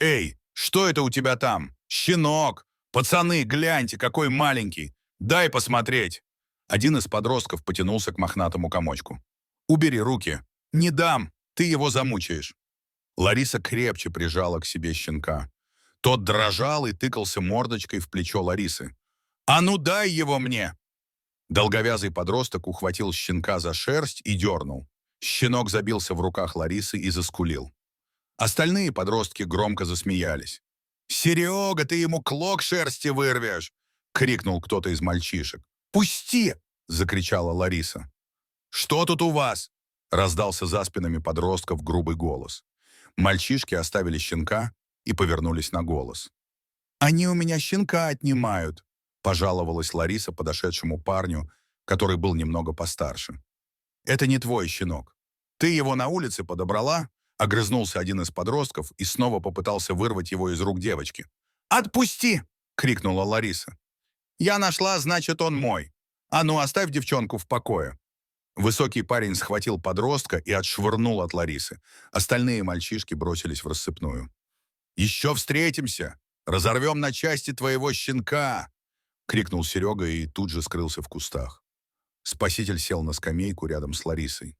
«Эй, что это у тебя там? Щенок! Пацаны, гляньте, какой маленький! Дай посмотреть!» Один из подростков потянулся к мохнатому комочку. «Убери руки! Не дам! Ты его замучаешь!» Лариса крепче прижала к себе щенка. Тот дрожал и тыкался мордочкой в плечо Ларисы. «А ну дай его мне!» Долговязый подросток ухватил щенка за шерсть и дернул. Щенок забился в руках Ларисы и заскулил. Остальные подростки громко засмеялись. «Серега, ты ему клок шерсти вырвешь!» — крикнул кто-то из мальчишек. «Пусти!» — закричала Лариса. «Что тут у вас?» — раздался за спинами подростков грубый голос. Мальчишки оставили щенка и повернулись на голос. «Они у меня щенка отнимают!» — пожаловалась Лариса подошедшему парню, который был немного постарше. «Это не твой щенок. Ты его на улице подобрала?» — огрызнулся один из подростков и снова попытался вырвать его из рук девочки. «Отпусти!» — крикнула Лариса. «Я нашла, значит, он мой. А ну, оставь девчонку в покое». Высокий парень схватил подростка и отшвырнул от Ларисы. Остальные мальчишки бросились в рассыпную. «Еще встретимся! Разорвем на части твоего щенка!» — крикнул Серега и тут же скрылся в кустах. Спаситель сел на скамейку рядом с Ларисой.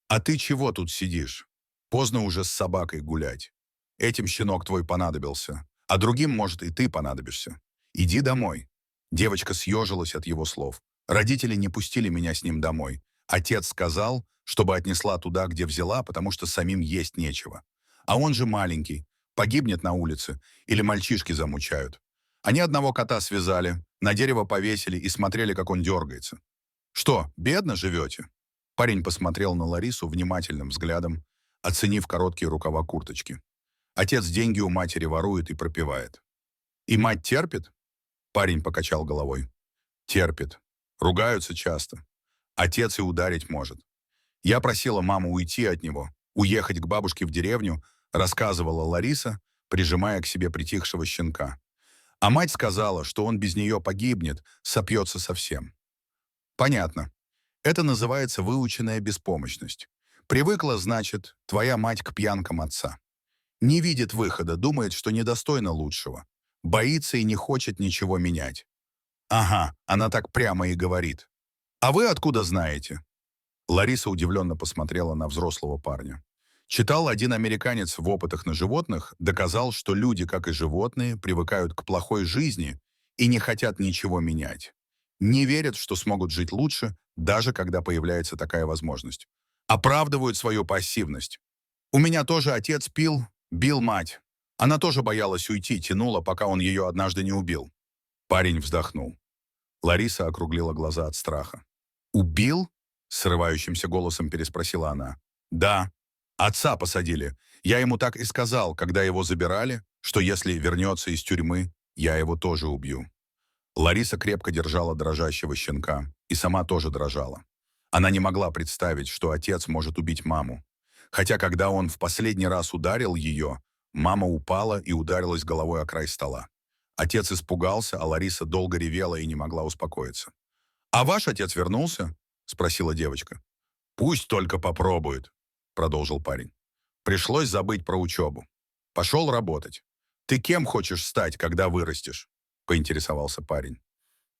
«А ты чего тут сидишь? Поздно уже с собакой гулять. Этим щенок твой понадобился, а другим, может, и ты понадобишься. Иди домой». Девочка съежилась от его слов. «Родители не пустили меня с ним домой. Отец сказал, чтобы отнесла туда, где взяла, потому что самим есть нечего. А он же маленький, погибнет на улице или мальчишки замучают. Они одного кота связали, на дерево повесили и смотрели, как он дергается. Что, бедно живете?» Парень посмотрел на Ларису внимательным взглядом, оценив короткие рукава курточки. «Отец деньги у матери ворует и пропивает». «И мать терпит?» Парень покачал головой. «Терпит. Ругаются часто. Отец и ударить может. Я просила маму уйти от него, уехать к бабушке в деревню», рассказывала Лариса, прижимая к себе притихшего щенка. А мать сказала, что он без нее погибнет, сопьется совсем. «Понятно. Это называется выученная беспомощность. Привыкла, значит, твоя мать к пьянкам отца. Не видит выхода, думает, что недостойна лучшего. Боится и не хочет ничего менять. Ага, она так прямо и говорит. А вы откуда знаете?» Лариса удивленно посмотрела на взрослого парня. Читал, один американец в опытах на животных доказал, что люди, как и животные, привыкают к плохой жизни и не хотят ничего менять. Не верят, что смогут жить лучше, даже когда появляется такая возможность. Оправдывают свою пассивность. У меня тоже отец пил, бил мать. Она тоже боялась уйти, тянула, пока он ее однажды не убил. Парень вздохнул. Лариса округлила глаза от страха. «Убил?» — срывающимся голосом переспросила она. «Да. Отца посадили. Я ему так и сказал, когда его забирали, что если вернется из тюрьмы, я его тоже убью». Лариса крепко держала дрожащего щенка и сама тоже дрожала. Она не могла представить, что отец может убить маму. Хотя, когда он в последний раз ударил ее, мама упала и ударилась головой о край стола. Отец испугался, а Лариса долго ревела и не могла успокоиться. «А ваш отец вернулся?» — спросила девочка. «Пусть только попробует», — продолжил парень. «Пришлось забыть про учебу. Пошел работать. Ты кем хочешь стать, когда вырастешь?» — поинтересовался парень.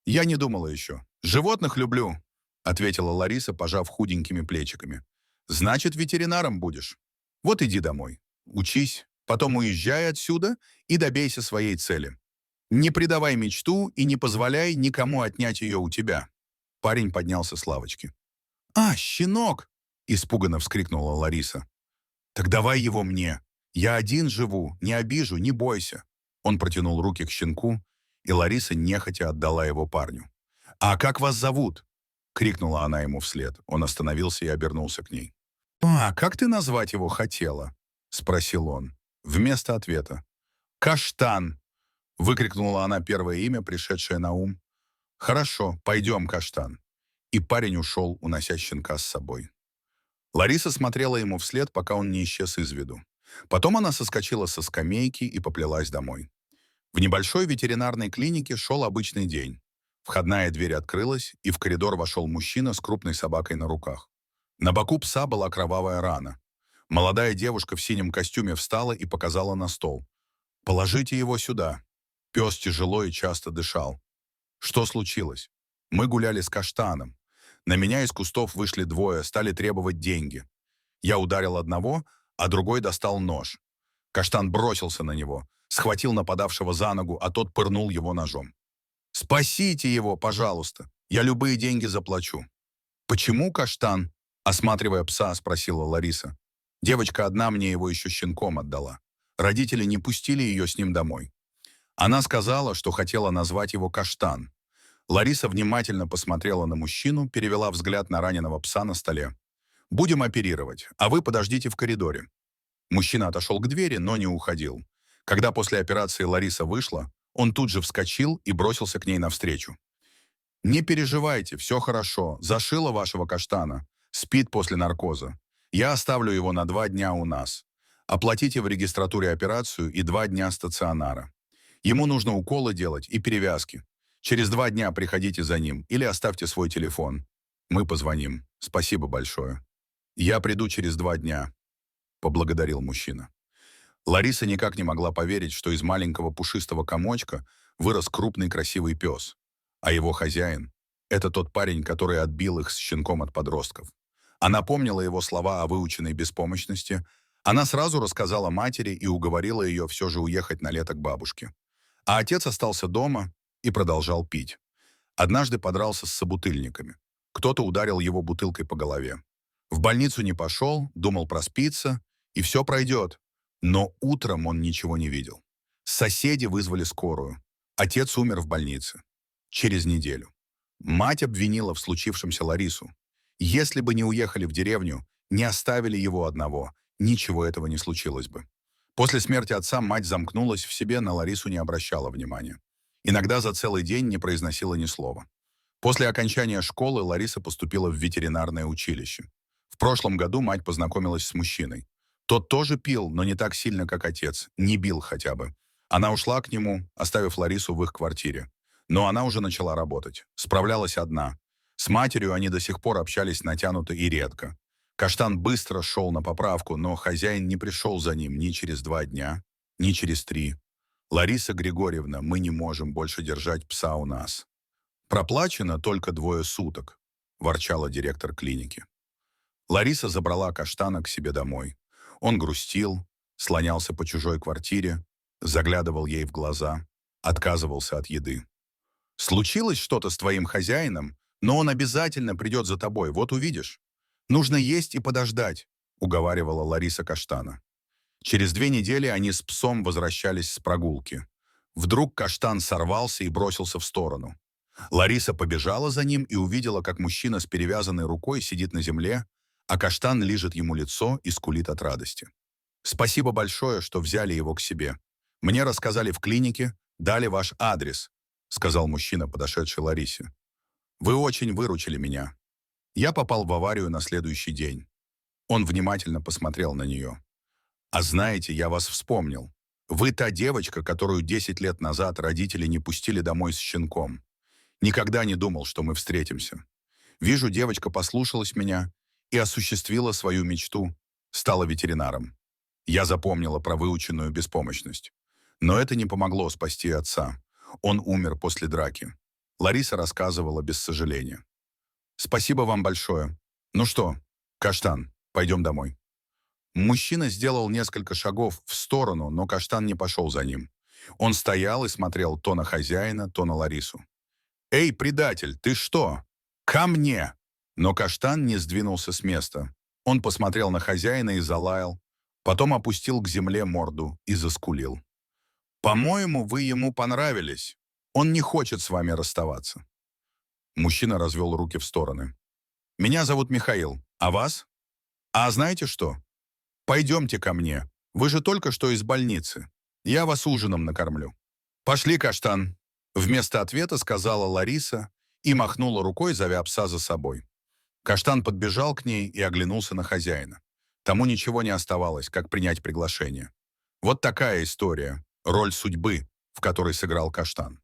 «Я не думала еще. Животных люблю», — ответила Лариса, пожав худенькими плечиками. «Значит, ветеринаром будешь. Вот иди домой. Учись, потом уезжай отсюда и добейся своей цели. Не предавай мечту и не позволяй никому отнять ее у тебя». Парень поднялся с лавочки. «А, щенок!» — испуганно вскрикнула Лариса. «Так давай его мне. Я один живу, не обижу, не бойся». Он протянул руки к щенку, и Лариса нехотя отдала его парню. «А как вас зовут?» — крикнула она ему вслед. Он остановился и обернулся к ней. «А, как ты назвать его хотела?» — спросил он. Вместо ответа. «Каштан!» — выкрикнула она первое имя, пришедшее на ум. «Хорошо, пойдем, Каштан». И парень ушел, унося щенка с собой. Лариса смотрела ему вслед, пока он не исчез из виду. Потом она соскочила со скамейки и поплелась домой. В небольшой ветеринарной клинике шел обычный день. Входная дверь открылась, и в коридор вошел мужчина с крупной собакой на руках. На боку пса была кровавая рана. Молодая девушка в синем костюме встала и показала на стол. «Положите его сюда». Пес тяжело и часто дышал. Что случилось? Мы гуляли с Каштаном. На меня из кустов вышли двое, стали требовать деньги. Я ударил одного, а другой достал нож. Каштан бросился на него, схватил нападавшего за ногу, а тот пырнул его ножом. «Спасите его, пожалуйста. Я любые деньги заплачу». «Почему Каштан?» — осматривая пса, спросила Лариса. «Девочка одна мне его еще щенком отдала. Родители не пустили ее с ним домой. Она сказала, что хотела назвать его Каштан». Лариса внимательно посмотрела на мужчину, перевела взгляд на раненого пса на столе. «Будем оперировать, а вы подождите в коридоре». Мужчина отошел к двери, но не уходил. Когда после операции Лариса вышла, он тут же вскочил и бросился к ней навстречу. «Не переживайте, все хорошо. Зашила вашего Каштана. Спит после наркоза. Я оставлю его на 2 дня у нас. Оплатите в регистратуре операцию и 2 дня стационара. Ему нужно уколы делать и перевязки. Через 2 дня приходите за ним или оставьте свой телефон. Мы позвоним. Спасибо большое». «Я приду через 2 дня», — поблагодарил мужчина. Лариса никак не могла поверить, что из маленького пушистого комочка вырос крупный красивый пес. А его хозяин — это тот парень, который отбил их с щенком от подростков. Она помнила его слова о выученной беспомощности. Она сразу рассказала матери и уговорила ее все же уехать на лето к бабушке. А отец остался дома и продолжал пить. Однажды подрался с собутыльниками. Кто-то ударил его бутылкой по голове. В больницу не пошел, думал проспится, и все пройдет. Но утром он ничего не видел. Соседи вызвали скорую. Отец умер в больнице. Через неделю. Мать обвинила в случившемся Ларису. Если бы не уехали в деревню, не оставили его одного, ничего этого не случилось бы. После смерти отца мать замкнулась в себе, на Ларису не обращала внимания. Иногда за целый день не произносила ни слова. После окончания школы Лариса поступила в ветеринарное училище. В прошлом году мать познакомилась с мужчиной. Тот тоже пил, но не так сильно, как отец, не бил хотя бы. Она ушла к нему, оставив Ларису в их квартире. Но она уже начала работать, справлялась одна. С матерью они до сих пор общались натянуто и редко. Каштан быстро шел на поправку, но хозяин не пришел за ним ни через 2 дня, ни через 3. «Лариса Григорьевна, мы не можем больше держать пса у нас. Проплачено только 2 суток», – ворчала директор клиники. Лариса забрала Каштана к себе домой. Он грустил, слонялся по чужой квартире, заглядывал ей в глаза, отказывался от еды. «Случилось что-то с твоим хозяином, но он обязательно придет за тобой, вот увидишь. Нужно есть и подождать», — уговаривала Лариса Каштана. Через 2 недели они с псом возвращались с прогулки. Вдруг Каштан сорвался и бросился в сторону. Лариса побежала за ним и увидела, как мужчина с перевязанной рукой сидит на земле, а Каштан лижет ему лицо и скулит от радости. «Спасибо большое, что взяли его к себе. Мне рассказали в клинике, дали ваш адрес», — сказал мужчина, подошедший Ларисе. «Вы очень выручили меня. Я попал в аварию на следующий день». Он внимательно посмотрел на нее. «А знаете, я вас вспомнил. Вы та девочка, которую 10 лет назад родители не пустили домой с щенком. Никогда не думал, что мы встретимся. Вижу, девочка послушалась меня и осуществила свою мечту, стала ветеринаром. Я запомнила про выученную беспомощность. Но это не помогло спасти отца. Он умер после драки». Лариса рассказывала без сожаления. «Спасибо вам большое. Ну что, Каштан, пойдем домой». Мужчина сделал несколько шагов в сторону, но Каштан не пошел за ним. Он стоял и смотрел то на хозяина, то на Ларису. «Эй, предатель, ты что? Ко мне!» Но Каштан не сдвинулся с места. Он посмотрел на хозяина и залаял, потом опустил к земле морду и заскулил. «По-моему, вы ему понравились. Он не хочет с вами расставаться». Мужчина развел руки в стороны. «Меня зовут Михаил. А вас? А знаете что? Пойдемте ко мне. Вы же только что из больницы. Я вас ужином накормлю». «Пошли, Каштан», — вместо ответа сказала Лариса и махнула рукой, зовя пса за собой. Каштан подбежал к ней и оглянулся на хозяина. Тому ничего не оставалось, как принять приглашение. Вот такая история, роль судьбы, в которой сыграл Каштан.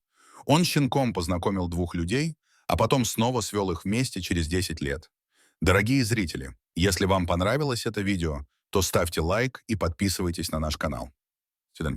Он щенком познакомил 2 людей, а потом снова свел их вместе через 10 лет. Дорогие зрители, если вам понравилось это видео, то ставьте лайк и подписывайтесь на наш канал. Сюда.